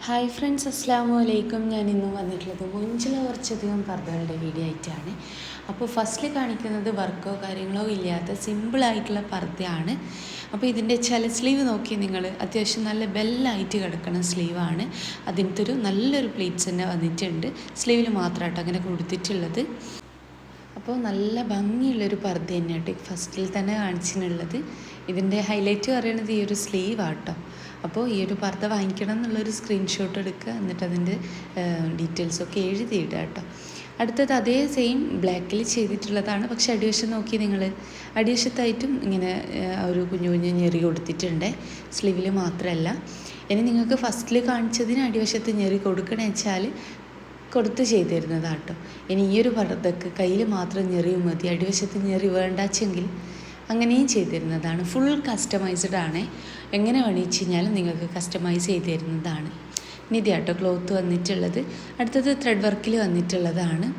Hi friends, അസ്സാം വലൈക്കും. ഞാൻ ഇന്നും വന്നിട്ടുള്ളത് മൊഞ്ചിൽ കുറച്ചധികം പർദ്ദകളുടെ വീഡിയോ ആയിട്ടാണ്. അപ്പോൾ ഫസ്റ്റിൽ കാണിക്കുന്നത് വർക്കോ കാര്യങ്ങളോ ഇല്ലാത്ത സിമ്പിളായിട്ടുള്ള പർദ്ദയാണ്. അപ്പോൾ ഇതിൻ്റെ ചില സ്ലീവ് നോക്കി നിങ്ങൾ, അത്യാവശ്യം നല്ല ബെല്ലായിട്ട് കിടക്കുന്ന സ്ലീവാണ്. അതിനകത്തൊരു നല്ലൊരു പ്ലീറ്റ്സ് തന്നെ വന്നിട്ടുണ്ട്. സ്ലീവിൽ മാത്രമായിട്ട് അങ്ങനെ കൊടുത്തിട്ടുള്ളത്. അപ്പോൾ നല്ല ഭംഗിയുള്ളൊരു പർദ്ദ തന്നെയാട്ടോ ഫസ്റ്റിൽ തന്നെ കാണിച്ചിട്ടുള്ളത്. ഇതിൻ്റെ ഹൈലൈറ്റ് പറയുന്നത് ഈ ഒരു സ്ലീവാട്ടോ. അപ്പോൾ ഈ ഒരു പർദ്ദ വാങ്ങിക്കണം എന്നുള്ളൊരു സ്ക്രീൻഷോട്ട് എടുക്കുക, എന്നിട്ട് അതിൻ്റെ ഡീറ്റെയിൽസൊക്കെ എഴുതിയിടുക കേട്ടോ. അടുത്തത് അതേ സെയിം ബ്ലാക്കിൽ ചെയ്തിട്ടുള്ളതാണ്. പക്ഷേ അടിവശം നോക്കി നിങ്ങൾ, അടിവശത്തായിട്ടും ഇങ്ങനെ ഒരു കുഞ്ഞു കുഞ്ഞു ഞെറി കൊടുത്തിട്ടുണ്ട്, സ്ലീവിൽ മാത്രമല്ല. ഇനി നിങ്ങൾക്ക് ഫസ്റ്റിൽ കാണിച്ചതിന് അടിവശത്ത് ഞെറി കൊടുക്കണമെന്ന് വെച്ചാൽ കൊടുത്ത് ചെയ്തു തരുന്നതാട്ടോ. ഇനി ഈ ഒരു പർദ്ദക്ക് കയ്യിൽ മാത്രം ഞെറിയും മതി, അടിവശത്ത് ഞെറി വേണ്ടാച്ചെങ്കിൽ അങ്ങനെയും ചെയ്തു തരുന്നതാണ്. ഫുൾ കസ്റ്റമൈസ്ഡ് ആണ്. എങ്ങനെ വേണിച്ച് കഴിഞ്ഞാലും നിങ്ങൾക്ക് കസ്റ്റമൈസ് ചെയ്ത് തരുന്നതാണ്. ഇതാട്ടോ ക്ലോത്ത് വന്നിട്ടുള്ളത്. അടുത്തത് ത്രെഡ് വർക്കിൽ വന്നിട്ടുള്ളതാണ്.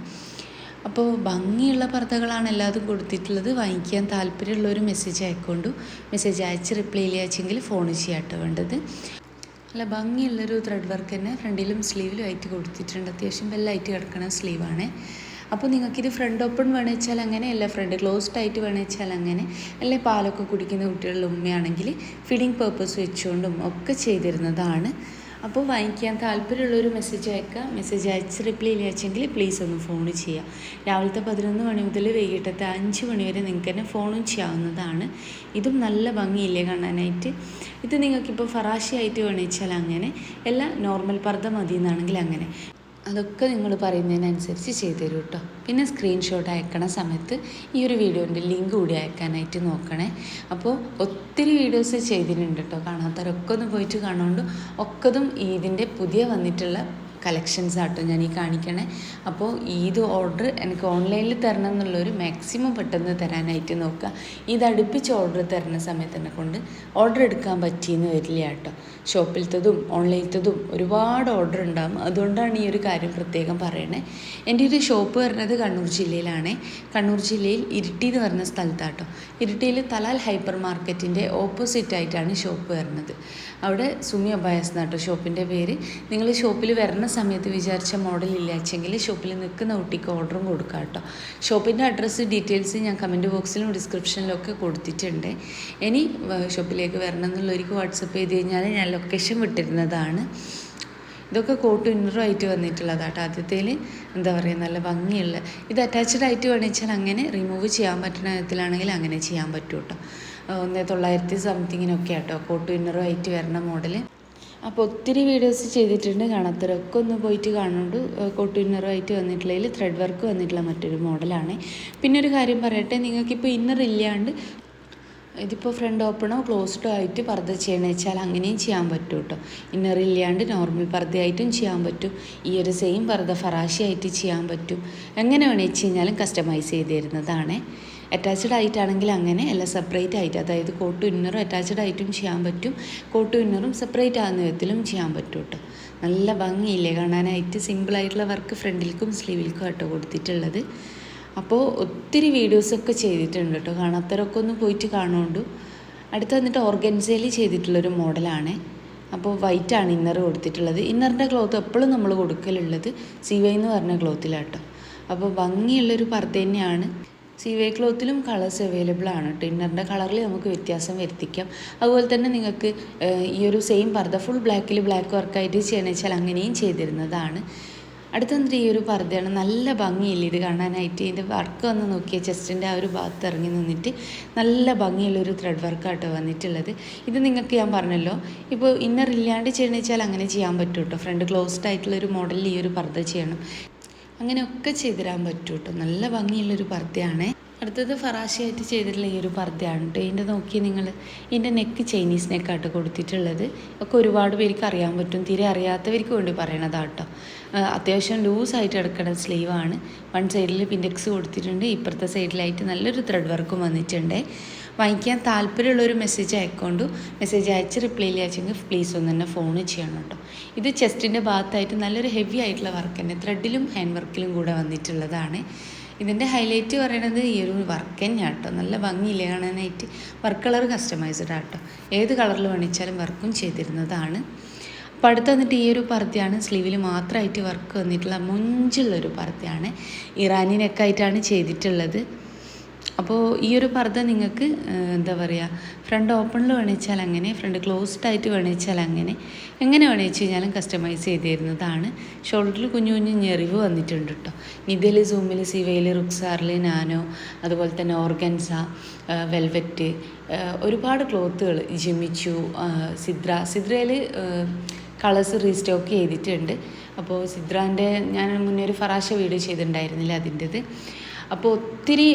അപ്പോൾ ഭംഗിയുള്ള പർദ്ദകളാണ് എല്ലാതും കൊടുത്തിട്ടുള്ളത്. വാങ്ങിക്കാൻ താല്പര്യമുള്ളൊരു മെസ്സേജ് അയക്കൊണ്ടു. മെസ്സേജ് അയച്ച് റിപ്ലൈ ചെയ്യാച്ചെങ്കിൽ ഫോൺ ചെയ്യാട്ടോ വേണ്ടത്. നല്ല ഭംഗിയുള്ളൊരു ത്രെഡ് വർക്ക് തന്നെ ഫ്രണ്ടിലും സ്ലീവിലും ആയിട്ട് കൊടുത്തിട്ടുണ്ട്. അത്യാവശ്യം വെല്ലായിട്ട് കിടക്കുന്ന സ്ലീവാണ്. അപ്പോൾ നിങ്ങൾക്കിത് ഫ്രണ്ട് ഓപ്പൺ വേണമെന്ന് വെച്ചാൽ അങ്ങനെ, അല്ല ഫ്രണ്ട് ക്ലോസ്ഡ് ആയിട്ട് വേണമെന്ന് വെച്ചാൽ അങ്ങനെ, അല്ലെ പാലൊക്കെ കുടിക്കുന്ന കുട്ടികളുടെ ഉമ്മയാണെങ്കിൽ ഫീഡിങ് പേർപ്പസ് വെച്ചുകൊണ്ടും ഒക്കെ ചെയ്തിരുന്നതാണ്. അപ്പോൾ വാങ്ങിക്കാൻ താല്പര്യമുള്ളൊരു മെസ്സേജ് അയക്കുക. മെസ്സേജ് അയച്ച് റിപ്ലൈ ചെയ്യാച്ചെങ്കിൽ പ്ലീസ് ഒന്ന് ഫോൺ ചെയ്യുക. രാവിലത്തെ 11 മണി മുതൽ വൈകിട്ടത്തെ 5 മണി വരെ നിങ്ങൾക്ക് തന്നെ ഫോണും ചെയ്യാവുന്നതാണ്. ഇതും നല്ല ഭംഗിയില്ലേ കാണാനായിട്ട്. ഇത് നിങ്ങൾക്കിപ്പോൾ ഫറാഷി ആയിട്ട് വേണമെന്ന് വെച്ചാൽ അങ്ങനെ, എല്ലാം നോർമൽ പർദ്ദ മതി എന്നാണെങ്കിൽ അങ്ങനെ, അതൊക്കെ നിങ്ങൾ പറയുന്നതിനനുസരിച്ച് ചെയ്തു തരും കേട്ടോ. പിന്നെ സ്ക്രീൻഷോട്ട് അയക്കണ സമയത്ത് ഈ ഒരു വീഡിയോൻ്റെ ലിങ്ക് കൂടി അയക്കാനായിട്ട് നോക്കണേ. അപ്പോൾ ഒത്തിരി വീഡിയോസ് ചെയ്തിട്ടുണ്ട് കേട്ടോ. കാണാത്തവരൊക്കെ ഒന്ന് പോയിട്ട് കാണുകൊണ്ട് ഒക്കതും ഇതിൻ്റെ പുതിയ വന്നിട്ടുള്ള കളക്ഷൻസ് ആട്ടോ ഞാൻ ഈ കാണിക്കണേ. അപ്പോൾ ഇത് ഓർഡർ എനിക്ക് ഓൺലൈനിൽ തരണം എന്നുള്ളൊരു മാക്സിമം പെട്ടെന്ന് തരാനായിട്ട് നോക്കുക. ഇത് അടുപ്പിച്ച് ഓർഡർ തരുന്ന സമയത്ത് എന്നെ കൊണ്ട് ഓർഡർ എടുക്കാൻ പറ്റിയെന്ന് വരില്ല കേട്ടോ. ഷോപ്പിലത്തതും ഓൺലൈനിലത്തതും ഒരുപാട് ഓർഡർ ഉണ്ടാകും. അതുകൊണ്ടാണ് ഈ ഒരു കാര്യം പ്രത്യേകം പറയണേ. എൻ്റെ ഒരു ഷോപ്പ് വരുന്നത് കണ്ണൂർ ജില്ലയിലാണ്. കണ്ണൂർ ജില്ലയിൽ ഇരിട്ടി എന്ന് പറഞ്ഞ സ്ഥലത്താട്ടോ. ഇരിട്ടിയിൽ തലാൽ ഹൈപ്പർ മാർക്കറ്റിൻ്റെ ഓപ്പോസിറ്റായിട്ടാണ് ഷോപ്പ് വരുന്നത്. അവിടെ സുമി അബായസ് എന്നാട്ടോ ഷോപ്പിൻ്റെ പേര്. നിങ്ങൾ ഷോപ്പിൽ വരുന്ന സമയത്ത് വിചാരിച്ച മോഡൽ ഇല്ലാച്ചെങ്കിൽ ഷോപ്പിൽ നിൽക്കുന്ന കുട്ടിക്ക് ഓർഡറും കൊടുക്കാം കേട്ടോ. ഷോപ്പിൻ്റെ അഡ്രസ്സ് ഡീറ്റെയിൽസ് ഞാൻ കമൻറ്റ് ബോക്സിലും ഡിസ്ക്രിപ്ഷനിലും ഒക്കെ കൊടുത്തിട്ടുണ്ട്. ഇനി ഷോപ്പിലേക്ക് വരണം എന്നുള്ളവർക്ക് വാട്സപ്പ് ചെയ്ത് കഴിഞ്ഞാൽ ഞാൻ ലൊക്കേഷൻ വിട്ടിരുന്നതാണ്. ഇതൊക്കെ കോട്ടും ഇന്നറും ആയിട്ട് വന്നിട്ടുള്ളതാട്ടോ. ആദ്യത്തേൽ എന്താ പറയുക, നല്ല ഭംഗിയുള്ള, ഇത് അറ്റാച്ച്ഡ് ആയിട്ട് വേണമെന്ന് വെച്ചാൽ അങ്ങനെ റിമൂവ് ചെയ്യാൻ പറ്റുന്ന വിധത്തിലാണെങ്കിൽ അങ്ങനെ ചെയ്യാൻ പറ്റും കേട്ടോ. 1900 സംതിങ്ങിനൊക്കെ ആട്ടോ കോട്ടും ഇന്നറും ആയിട്ട് വരുന്ന മോഡൽ. അപ്പോൾ ഒത്തിരി വീഡിയോസ് ചെയ്തിട്ടുണ്ട്. കാണാത്തവരൊക്കെ ഒന്ന് പോയിട്ട് കാണുന്നുണ്ട്. കോട്ടും ഇന്നറും ആയിട്ട് വന്നിട്ടുള്ളതിൽ ത്രെഡ് വർക്ക് വന്നിട്ടുള്ള മറ്റൊരു മോഡലാണ്. പിന്നെ ഒരു കാര്യം പറയട്ടെ, നിങ്ങൾക്കിപ്പോൾ ഇന്നർ ഇല്ലാണ്ട് ഇതിപ്പോൾ ഫ്രണ്ട് ഓപ്പണോ ക്ലോസ്ഡോ ആയിട്ട് പർദ്ദ ചെയ്യണമെന്ന് വെച്ചാൽ അങ്ങനെയും ചെയ്യാൻ പറ്റും കേട്ടോ. ഇന്നർ ഇല്ലാണ്ട് നോർമൽ പർദ്ദയായിട്ടും ചെയ്യാൻ പറ്റും. ഈ ഒരു സെയിം പർദ്ദ ഫറാഷി ആയിട്ട് ചെയ്യാൻ പറ്റും. എങ്ങനെ വേണമെന്ന് വെച്ച് കഴിഞ്ഞാലും കസ്റ്റമൈസ് ചെയ്ത് തരുന്നതാണ്. അറ്റാച്ച്ഡ് ആയിട്ടാണെങ്കിൽ അങ്ങനെ, അല്ല സെപ്പറേറ്റ് ആയിട്ട്, അതായത് കോട്ടും ഇന്നറും അറ്റാച്ച്ഡ് ആയിട്ടും ചെയ്യാൻ പറ്റും, കോട്ടും ഇന്നറും സെപ്പറേറ്റ് ആകുന്ന വിധത്തിലും ചെയ്യാൻ പറ്റും കേട്ടോ. നല്ല ഭംഗിയില്ലേ കാണാനായിട്ട്. സിമ്പിളായിട്ടുള്ള വർക്ക് ഫ്രണ്ടിൽക്കും സ്ലീവിൽക്കും ആട്ടോ കൊടുത്തിട്ടുള്ളത്. അപ്പോൾ ഒത്തിരി വീഡിയോസൊക്കെ ചെയ്തിട്ടുണ്ട് കേട്ടോ. കാണാത്തവരൊക്കെ ഒന്ന് പോയിട്ട് കാണുകൊണ്ടു. അടുത്ത് വന്നിട്ട് ഓർഗൻസയിൽ ചെയ്തിട്ടുള്ളൊരു മോഡലാണ്. അപ്പോൾ വൈറ്റാണ് ഇന്നർ കൊടുത്തിട്ടുള്ളത്. ഇന്നറിൻ്റെ ക്ലോത്ത് എപ്പോഴും നമ്മൾ കൊടുക്കലുള്ളത് സിവൈ എന്ന് പറഞ്ഞ ക്ലോത്തിലാട്ടോ. അപ്പോൾ ഭംഗിയുള്ളൊരു പർദ്ദ തന്നെയാണ്. സിവൈ ക്ലോത്തിലും കളേഴ്സ് അവൈലബിൾ ആണ് കേട്ടോ. ഇന്നറിൻ്റെ കളറിൽ നമുക്ക് വ്യത്യാസം വരുത്തിക്കാം. അതുപോലെ തന്നെ നിങ്ങൾക്ക് ഈ ഒരു സെയിം പർദ്ദ ഫുൾ ബ്ലാക്കിൽ ബ്ലാക്ക് വർക്കായിട്ട് ചെയ്യണമെന്ന് വെച്ചാൽ അങ്ങനെയും ചെയ്തിരുന്നതാണ്. അടുത്ത ഈ ഒരു പർദ്ദയാണ്. നല്ല ഭംഗിയില്ല ഇത് കാണാനായിട്ട്. ഇതിൻ്റെ വർക്ക് വന്ന് നോക്കിയാൽ ചെസ്റ്റിൻ്റെ ആ ഒരു ഭാഗത്ത് ഇറങ്ങി നിന്നിട്ട് നല്ല ഭംഗിയുള്ളൊരു ത്രെഡ് വർക്കാട്ടോ വന്നിട്ടുള്ളത്. ഇത് നിങ്ങൾക്ക് ഞാൻ പറഞ്ഞല്ലോ, ഇപ്പോൾ ഇന്നർ ഇല്ലാണ്ട് ചെയ്യണമെന്ന് വെച്ചാൽ അങ്ങനെ ചെയ്യാൻ പറ്റും കേട്ടോ. ഫ്രണ്ട് ക്ലോസ്ഡ് ആയിട്ടുള്ളൊരു മോഡലിൽ ഈ ഒരു പർദ്ദ ചെയ്യണം, അങ്ങനെയൊക്കെ ചെയ്തിടാൻ പറ്റും കേട്ടോ. നല്ല ഭംഗിയുള്ളൊരു പർദ്ദയാണ്. അടുത്തത് ഫറാശിയായിട്ട് ചെയ്തിട്ടുള്ള ഈ ഒരു പർദ്ദയാണ് കേട്ടോ. ഇതിൻ്റെ നോക്കി നിങ്ങൾ, ഇതിൻ്റെ നെക്ക് ചൈനീസ് നെക്കാട്ടോ കൊടുത്തിട്ടുള്ളത്. ഒക്കെ ഒരുപാട് പേർക്ക് അറിയാൻ പറ്റും. തീരെ അറിയാത്തവർക്ക് വേണ്ടി പറയണതാട്ടോ. അത്യാവശ്യം ലൂസായിട്ട് കിടക്കുന്ന സ്ലീവാണ്. വൺ സൈഡിൽ പിൻഡെക്സ് കൊടുത്തിട്ടുണ്ട്, ഇപ്പുറത്തെ സൈഡിലായിട്ട് നല്ലൊരു ത്രെഡ് വർക്കും വന്നിട്ടുണ്ട്. വാങ്ങിക്കാൻ താല്പര്യമുള്ളൊരു മെസ്സേജ് അയക്കൊണ്ടു. മെസ്സേജ് അയച്ച് റിപ്ലൈ ചെയ്യാച്ചെങ്കിൽ പ്ലീസ് ഒന്ന് തന്നെ ഫോൺ ചെയ്യണം കേട്ടോ. ഇത് ചെസ്റ്റിൻ്റെ ഭാഗത്തായിട്ട് നല്ലൊരു ഹെവി ആയിട്ടുള്ള വർക്ക് തന്നെ, ത്രെഡിലും ഹാൻഡ് വർക്കിലും കൂടെ വന്നിട്ടുള്ളതാണ്. ഇതിൻ്റെ ഹൈലൈറ്റ് പറയണത് ഈ ഒരു വർക്ക് തന്നെയാണ് കേട്ടോ. നല്ല ഭംഗിയില്ലേ കാണാനായിട്ട്. വർക്ക് കളർ കസ്റ്റമൈസ്ഡ് ആട്ടോ. ഏത് കളറിൽ വേണിച്ചാലും വർക്കും ചെയ്തിരുന്നതാണ്. അപ്പോൾ അടുത്ത് വന്നിട്ട് ഈ ഒരു പർദ്ദയാണ്, സ്ലീവിൽ മാത്രമായിട്ട് വർക്ക് വന്നിട്ടുള്ള മൊഞ്ചുള്ളൊരു പർദ്ദയാണ്, ഇറാനി നെക്കായിട്ടാണ് ചെയ്തിട്ടുള്ളത്. അപ്പോൾ ഈ ഒരു പർദ്ദ നിങ്ങൾക്ക് എന്താ പറയുക, ഫ്രണ്ട് ഓപ്പണിൽ വേണിച്ചാൽ അങ്ങനെ, ഫ്രണ്ട് ക്ലോസ്ഡ് ആയിട്ട് വേണിച്ചാൽ അങ്ങനെ, എങ്ങനെ വേണിച്ച് കഴിഞ്ഞാലും കസ്റ്റമൈസ് ചെയ്ത് തരുന്നതാണ്. ഷോൾഡറിൽ കുഞ്ഞു കുഞ്ഞു ഞെറിവ് വന്നിട്ടുണ്ട് കേട്ടോ. നിതയിൽ, സൂമിൽ, സിവയിൽ, റുക്സാറിൽ, നാനോ, അതുപോലെ തന്നെ ഓർഗൻസ, വെൽവെറ്റ്, ഒരുപാട് ക്ലോത്തുകൾ, ജിമിച്ചു, സിദ്രയിൽ കളേഴ്സ് റീസ്റ്റോക്ക് ചെയ്തിട്ടുണ്ട്. അപ്പോൾ സിദ്രാൻ്റെ ഞാൻ മുന്നേ ഒരു ഫറാഷ വീഡിയോ ചെയ്തിട്ടുണ്ടായിരുന്നില്ല അതിൻ്റെത്. അപ്പോൾ ഒത്തിരി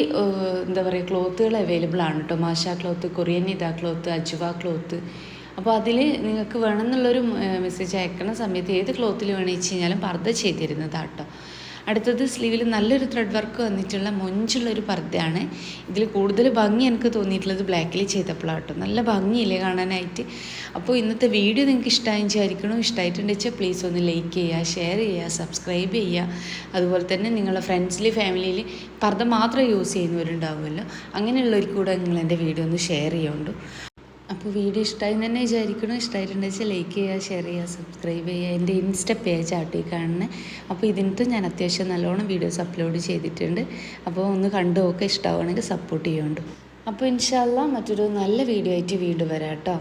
എന്താ പറയുക ക്ലോത്തുകൾ അവൈലബിൾ ആണ് കേട്ടോ. മാഷ ക്ലോത്ത്, കൊറിയൻ നിത ക്ലോത്ത്, അജ്വ ക്ലോത്ത്. അപ്പോൾ അതിൽ നിങ്ങൾക്ക് വേണമെന്നുള്ളൊരു മെസ്സേജ് അയക്കണ സമയത്ത് ഏത് ക്ലോത്തിൽ വേണമെന്ന് വെച്ച് കഴിഞ്ഞാലും പർദ്ദ ചെയ്തിരുന്നതാണ് കേട്ടോ. അടുത്തത് സ്ലീവിൽ നല്ലൊരു ത്രെഡ് വർക്ക് വന്നിട്ടുള്ള മൊഞ്ചുള്ളൊരു പർദ്ദയാണ്. ഇതിൽ കൂടുതൽ ഭംഗി എനിക്ക് തോന്നിയിട്ടുള്ളത് ബ്ലാക്കിൽ ചെയ്തപ്പോഴാണ് കേട്ടോ. നല്ല ഭംഗിയില്ലേ കാണാനായിട്ട്. അപ്പോൾ ഇന്നത്തെ വീഡിയോ നിങ്ങൾക്ക് ഇഷ്ടമായി വിചാരിക്കണം. ഇഷ്ടമായിട്ടുണ്ടെന്ന് വെച്ചാൽ പ്ലീസ് ഒന്ന് ലൈക്ക് ചെയ്യുക, ഷെയർ ചെയ്യുക, സബ്സ്ക്രൈബ് ചെയ്യുക. അതുപോലെ തന്നെ നിങ്ങളുടെ ഫ്രണ്ട്സിൽ, ഫാമിലിയിൽ പർദ്ദ മാത്രം യൂസ് ചെയ്യുന്നവരുണ്ടാവുമല്ലോ, അങ്ങനെയുള്ളവർക്ക് കൂടെ നിങ്ങൾ എൻ്റെ വീഡിയോ ഒന്ന് ഷെയർ ചെയ്യുന്നുണ്ട്. അപ്പോൾ വീഡിയോ ഇഷ്ടമായി തന്നെ വിചാരിക്കണം. ഇഷ്ടമായിട്ടുണ്ടെന്ന് വെച്ചാൽ ലൈക്ക് ചെയ്യുക, ഷെയർ ചെയ്യുക, സബ്സ്ക്രൈബ് ചെയ്യുക. എൻ്റെ ഇൻസ്റ്റ പേജ് ആട്ടി കാണുന്നത്. അപ്പോൾ ഇതിനകത്ത് ഞാൻ അത്യാവശ്യം നല്ലോണം വീഡിയോസ് അപ്ലോഡ് ചെയ്തിട്ടുണ്ട്. അപ്പോൾ ഒന്ന് കണ്ടു നോക്കുക, ഇഷ്ടമാവുകയാണെങ്കിൽ സപ്പോർട്ട് ചെയ്യുന്നുണ്ട്. അപ്പോൾ ഇൻഷാ അല്ലാഹ് മറ്റൊരു നല്ല വീഡിയോ ആയിട്ട് വീണ്ടും വരാം കേട്ടോ.